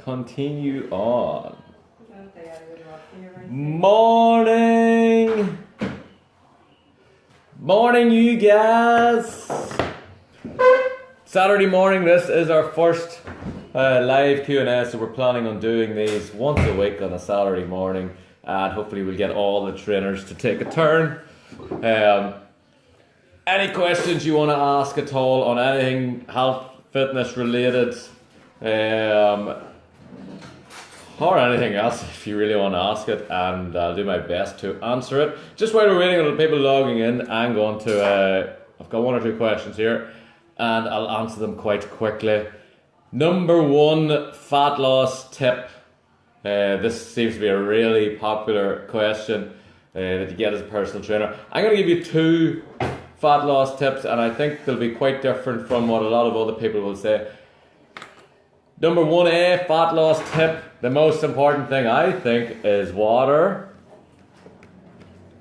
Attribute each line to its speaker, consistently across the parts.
Speaker 1: continue on. Morning! Morning, you guys! Saturday morning, this is our first live Q&A, so we're planning on doing these once a week on a Saturday morning, and hopefully we'll get all the trainers to take a turn. Any questions you want to ask at all on anything health, fitness related, or anything else, if you really want to ask it, and I'll do my best to answer it. Just while we're waiting on the people logging in, I'm going to, I've got one or two questions here, and I'll answer them quite quickly. Number one fat loss tip. This seems to be a really popular question that you get as a personal trainer. I'm going to give you two fat loss tips, and I think they'll be quite different from what a lot of other people will say. Number 1A, fat loss tip. The most important thing I think is water.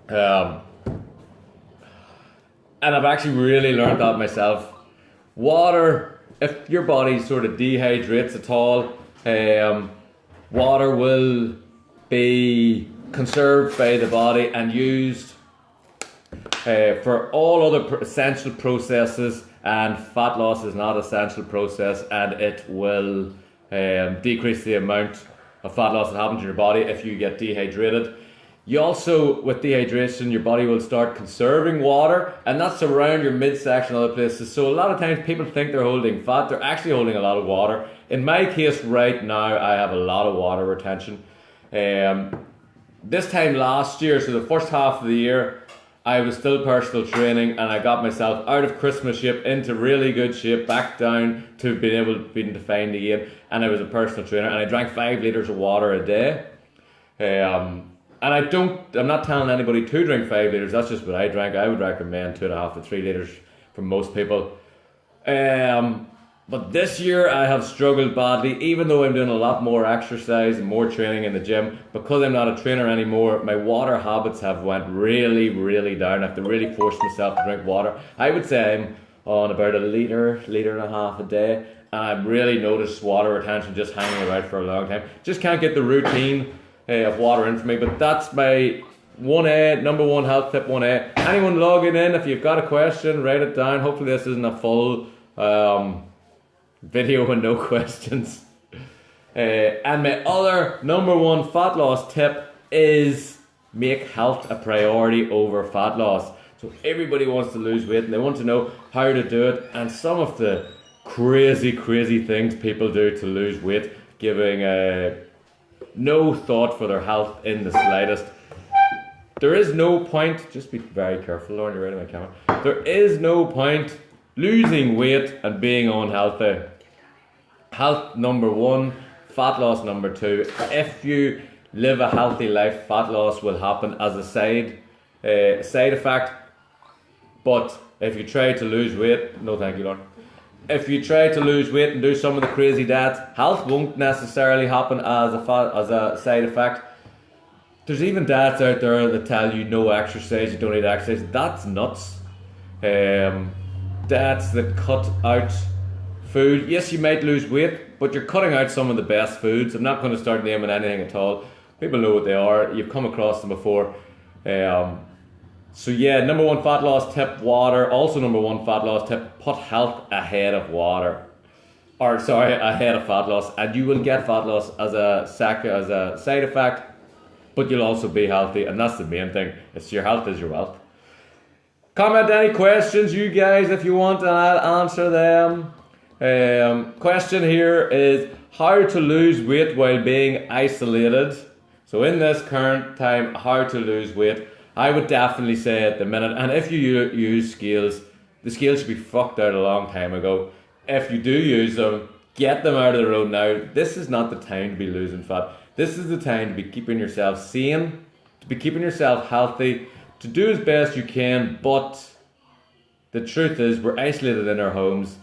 Speaker 1: And I've actually really learned that myself. Water, if your body sort of dehydrates at all, water will be conserved by the body and used for all other essential processes, and fat loss is not an essential process, and it will decrease the amount of fat loss that happens in your body if you get dehydrated. You also, with dehydration, your body will start conserving water, and that's around your midsection and other places. So a lot of times people think they're holding fat, they're actually holding a lot of water. In my case right now, I have a lot of water retention. This time last year, so the first half of the year, I was still personal training, and I got myself out of Christmas shape into really good shape, back down to being able to be defined again, and I was a personal trainer, and I drank 5 litres of water a day. And I'm not telling anybody to drink 5 litres, that's just what I drank. I would recommend 2.5 to 3 litres for most people. But this year I have struggled badly, even though I'm doing a lot more exercise and more training in the gym. Because I'm not a trainer anymore, my water habits have went really, really down. I have to really force myself to drink water. I would say I'm on about a litre and a half a day, and I've really noticed water retention just hanging around for a long time. Just can't get the routine of water in for me, but that's my 1A, number one health tip 1A. Anyone logging in, if you've got a question, write it down. Hopefully this isn't a full video with no questions. And my other number one fat loss tip is make health a priority over fat loss. So everybody wants to lose weight and they want to know how to do it, and some of the crazy things people do to lose weight, giving no thought for their health in the slightest. There is no point, just be very careful, Lauren, you're right on my camera. There is no point losing weight and being unhealthy. Health number one, fat loss number two. If you live a healthy life, fat loss will happen as a side effect. But if you try to lose weight, no thank you, Lauren. If you try to lose weight and do some of the crazy diets, health won't necessarily happen as a side effect. There's even diets out there that tell you no exercise, you don't need exercise. That's nuts. Diets that cut out food. Yes, you might lose weight, but you're cutting out some of the best foods. I'm not going to start naming anything at all. People know what they are. You've come across them before. So yeah, number one fat loss tip, water. Also number one fat loss tip, put health ahead of water. Ahead of fat loss. And you will get fat loss as a side effect, but you'll also be healthy, and that's the main thing. It's your health is your wealth. Comment any questions, you guys, if you want, and I'll answer them. Question here is how to lose weight while being isolated. So in this current time, how to lose weight. I would definitely say at the minute, and if you use scales, the scales should be fucked out a long time ago. If you do use them, get them out of the road now. This is not the time to be losing fat. This is the time to be keeping yourself sane, to be keeping yourself healthy, to do as best you can. But the truth is, we're isolated in our homes.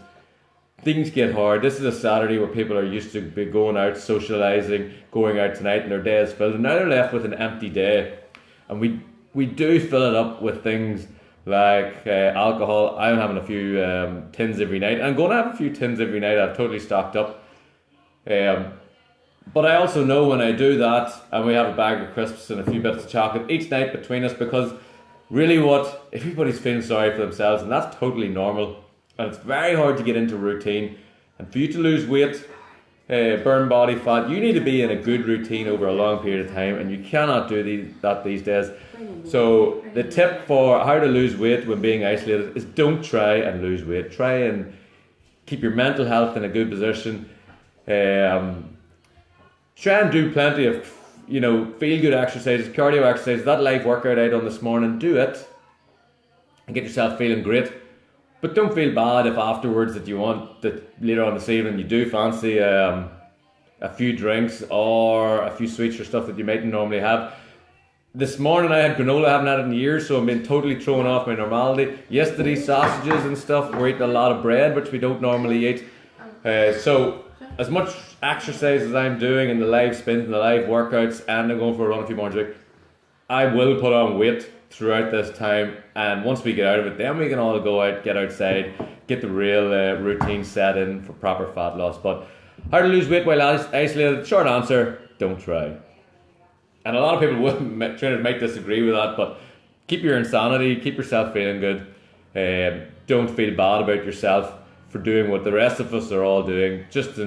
Speaker 1: Things get hard. This is a Saturday where people are used to be going out, socialising, going out tonight, and their day is filled. And now they're left with an empty day. And we do fill it up with things like alcohol. I'm having a few tins every night. I'm going to have a few tins every night. I've totally stocked up. But I also know when I do that, and we have a bag of crisps and a few bits of chocolate each night between us, because really what everybody's feeling sorry for themselves, and that's totally normal. And it's very hard to get into routine. And for you to lose weight, burn body fat, you need to be in a good routine over a long period of time, and you cannot do that these days. So the tip for how to lose weight when being isolated is don't try and lose weight. Try and keep your mental health in a good position. Try and do plenty of, feel good exercises, cardio exercises. That live workout I done this morning, do it and get yourself feeling great. But don't feel bad if afterwards that later on this evening you do fancy a few drinks or a few sweets or stuff that you mightn't normally have. This morning I had granola, I haven't had it in years, so I've been totally thrown off my normality. Yesterday, sausages and stuff, we're eating a lot of bread, which we don't normally eat. So as much exercise as I'm doing in the live spins and the live workouts, and I'm going for a run a few more days, I will put on weight throughout this time, and once we get out of it, then we can all go out, get outside, get the real routine set in for proper fat loss. But how to lose weight while isolated? Short answer, don't try. And a lot of people might disagree with that, but keep your insanity, keep yourself feeling good. Don't feel bad about yourself for doing what the rest of us are all doing, just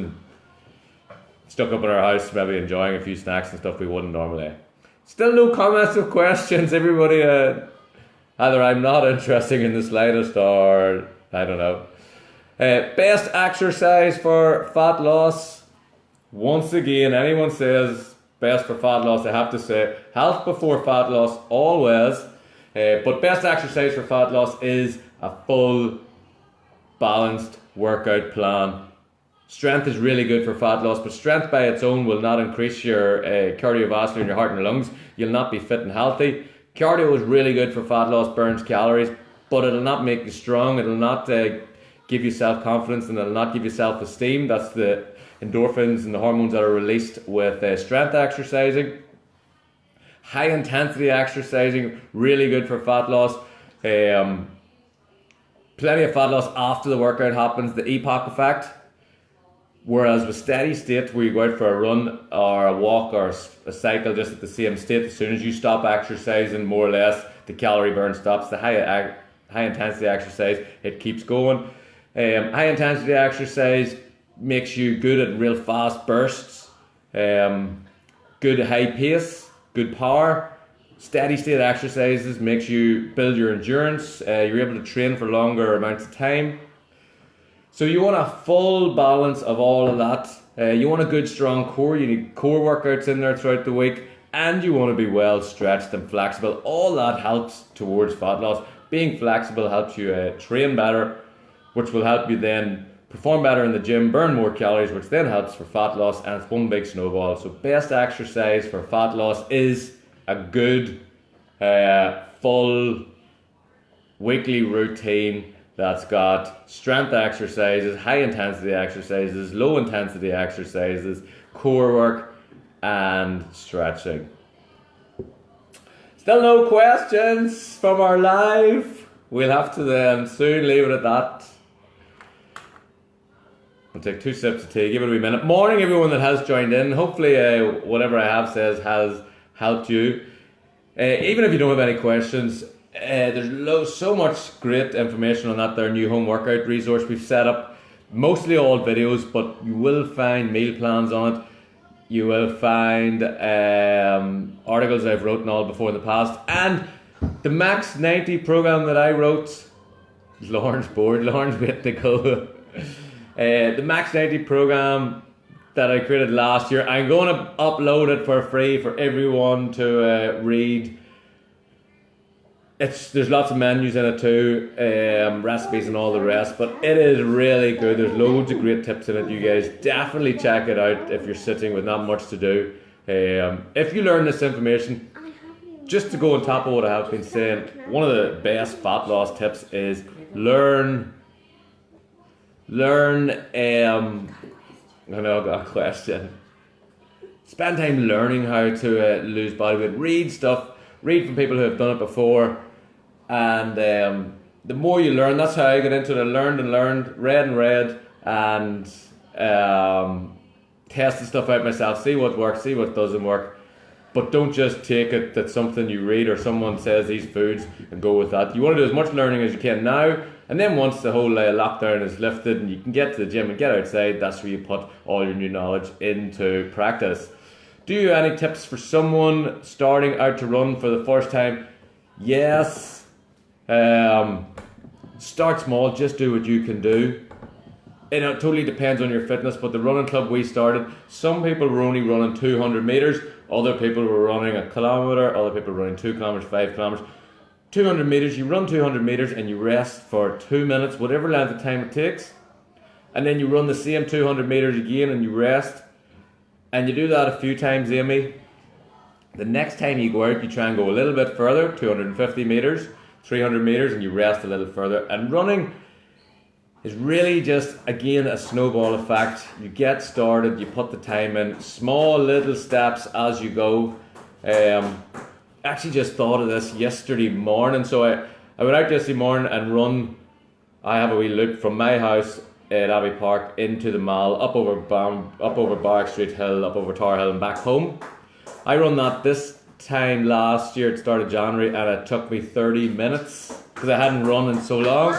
Speaker 1: stuck up in our house, maybe enjoying a few snacks and stuff we wouldn't normally. Still no comments or questions. Everybody, either I'm not interested in the slightest, or I don't know. Best exercise for fat loss. Once again, anyone says best for fat loss, I have to say health before fat loss always. But best exercise for fat loss is a full, balanced workout plan. Strength is really good for fat loss, but strength by its own will not increase your cardiovascular in your heart and your lungs. You'll not be fit and healthy. Cardio is really good for fat loss, burns calories, but it'll not make you strong. It'll not give you self-confidence, and it'll not give you self-esteem. That's the endorphins and the hormones that are released with strength exercising. High intensity exercising, really good for fat loss. Plenty of fat loss after the workout happens, the epoch effect. Whereas with steady state, where you go out for a run or a walk or a cycle just at the same state, as soon as you stop exercising, more or less, the calorie burn stops. The high intensity exercise, it keeps going. High intensity exercise makes you good at real fast bursts, good high pace, good power. Steady state exercises makes you build your endurance. You're able to train for longer amounts of time. So you want a full balance of all of that. You want a good strong core. You need core workouts in there throughout the week, and you want to be well stretched and flexible. All that helps towards fat loss. Being flexible helps you train better, which will help you then perform better in the gym, burn more calories, which then helps for fat loss, and it's one big snowball. So best exercise for fat loss is a good full weekly routine that's got strength exercises, high intensity exercises, low intensity exercises, core work, and stretching. Still no questions from our live. We'll have to then soon leave it at that. I'll take 2 sips of tea, give it a wee minute. Morning everyone that has joined in. Hopefully whatever I have says has helped you. Even if you don't have any questions, there's so much great information on that there new home workout resource we've set up. Mostly all videos, but you will find meal plans on it. You will find articles I've written all before in the past. And the Maxx 90 program that I wrote, Lauren's bored, Lauren's waiting to go. The Maxx 90 program that I created last year, I'm going to upload it for free for everyone to read. There's lots of menus in it too, recipes and all the rest, but it is really good. There's loads of great tips in it. You guys definitely check it out if you're sitting with not much to do. If you learn this information, just to go on top of what I have been saying, one of the best fat loss tips is learn. I know I got a question. Spend time learning how to lose body weight. Read stuff. Read from people who have done it before. And the more you learn, that's how I got into it. I learned and learned, read and read, and tested stuff out myself, see what works, see what doesn't work. But don't just take it that something you read or someone says these foods and go with that. You want to do as much learning as you can now, and then once the whole lockdown is lifted and you can get to the gym and get outside, that's where you put all your new knowledge into practice. Do you have any tips for someone starting out to run for the first time? Yes. Start small, just do what you can do. It totally depends on your fitness, but the running club we started, some people were only running 200 metres, other people were running a kilometre, other people were running 2 kilometres, 5 kilometres. 200 metres, you run 200 metres and you rest for 2 minutes, whatever length of time it takes. And then you run the same 200 metres again and you rest. And you do that a few times, Amy. The next time you go out, you try and go a little bit further, 250 metres, 300 metres, and you rest a little further. And running is really just, again, a snowball effect. You get started, you put the time in, small little steps as you go. Actually just thought of this yesterday morning. So I went out yesterday morning and run. I have a wee loop from my house at Abbey Park into the mall, up over Barrack Street Hill, up over Tower Hill and back home. I run that this time last year, it started January, and it took me 30 minutes because I hadn't run in so long.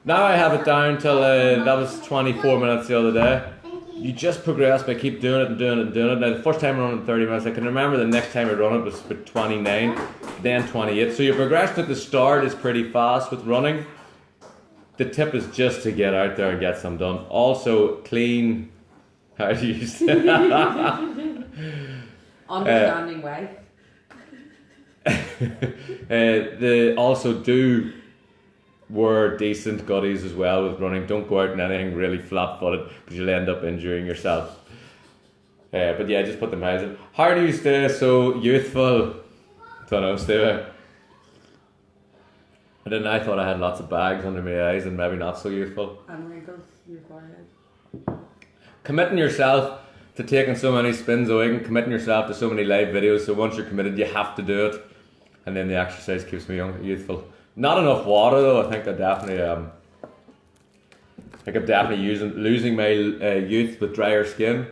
Speaker 1: Now I have it down till that was 24 minutes the other day. You just progress by keep doing it and doing it and doing it. Now the first time I run in 30 minutes, I can remember the next time I run it was about 29, then 28. So your progression at the start is pretty fast with running. The tip is just to get out there and get some done. Also clean, how do you say
Speaker 2: understanding way.
Speaker 1: They also do wear decent goodies as well with running. Don't go out in anything really flat-footed because you'll end up injuring yourself. But yeah, just put the miles in. How do you stay so youthful? Don't know, Steve. And then I thought I had lots of bags under my eyes and maybe not so youthful.
Speaker 2: And wrinkles, your forehead.
Speaker 1: Committing yourself to taking so many spins a week and committing yourself to so many live videos. So once you're committed, you have to do it. And then the exercise keeps me young, youthful. Not enough water though. I think I'm definitely losing my youth with drier skin.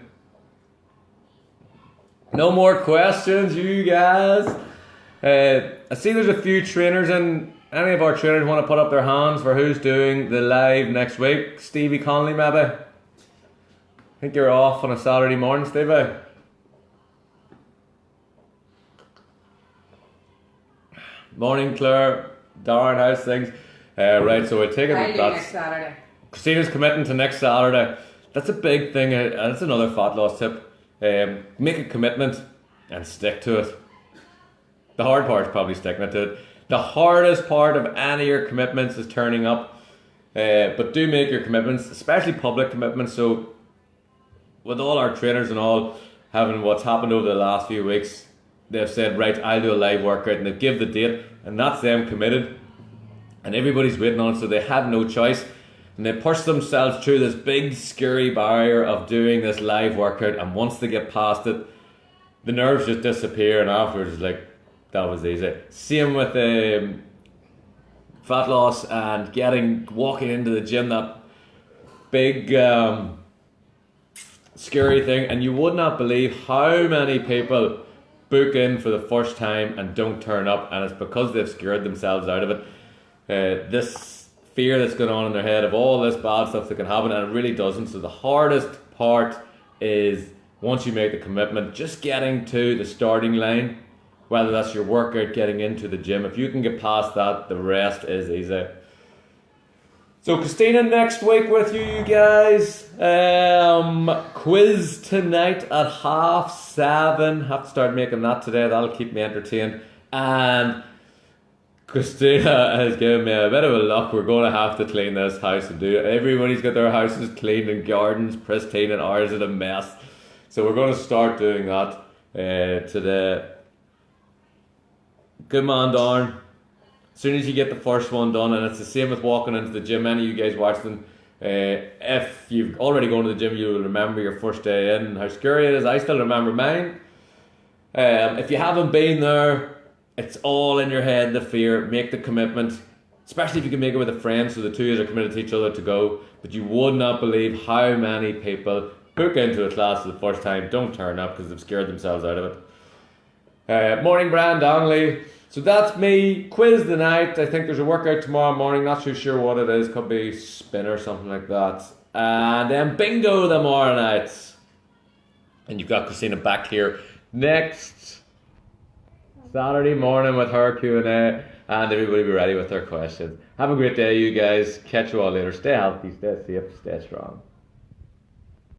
Speaker 1: No more questions, you guys. I see there's a few trainers in. Any of our trainers want to put up their hands for who's doing the live next week? Stevie Conley, maybe. I think you're off on a Saturday morning, Stevie. Morning, Claire. Darren, how's things? Right, so I take it
Speaker 2: that's
Speaker 1: next
Speaker 2: Saturday.
Speaker 1: Christina's committing to next Saturday. That's a big thing. That's another fat loss tip. Make a commitment and stick to it. The hard part is probably sticking to it. The hardest part of any of your commitments is turning up. But do make your commitments, especially public commitments. So with all our trainers and all having what's happened over the last few weeks, they've said, right, I'll do a live workout, and they give the date, and that's them committed. And everybody's waiting on it, so they have no choice. And they push themselves through this big scary barrier of doing this live workout, and once they get past it, the nerves just disappear, and afterwards it's like, that was easy. Same with fat loss and walking into the gym, that big scary thing. And you would not believe how many people book in for the first time and don't turn up, and it's because they've scared themselves out of it. This fear that's going on in their head of all this bad stuff that can happen, and it really doesn't. So the hardest part is once you make the commitment, just getting to the starting line, whether that's your workout, getting into the gym. If you can get past that, the rest is easy. So Christina, next week with you guys. Quiz tonight at 7:30. Have to start making that today. That'll keep me entertained. And Christina has given me a bit of a look. We're going to have to clean this house and do it. Everybody's got their houses cleaned and gardens pristine, and ours is a mess. So we're going to start doing that today. Good man, Darn. As soon as you get the first one done, and it's the same with walking into the gym. Any of you guys watching, if you've already gone to the gym, you'll remember your first day in, how scary it is. I still remember mine. If you haven't been there, it's all in your head, the fear. Make the commitment, especially if you can make it with a friend, so the two of you are committed to each other to go. But you would not believe how many people book into a class for the first time, don't turn up because they've scared themselves out of it. Morning, Brian Donnelly. So that's me. Quiz the night. I think there's a workout tomorrow morning. Not too sure what it is. Could be spin or something like that. And then bingo tomorrow night. And you've got Christina back here next Saturday morning with her Q&A. And everybody be ready with their questions. Have a great day, you guys. Catch you all later. Stay healthy, stay safe, stay strong.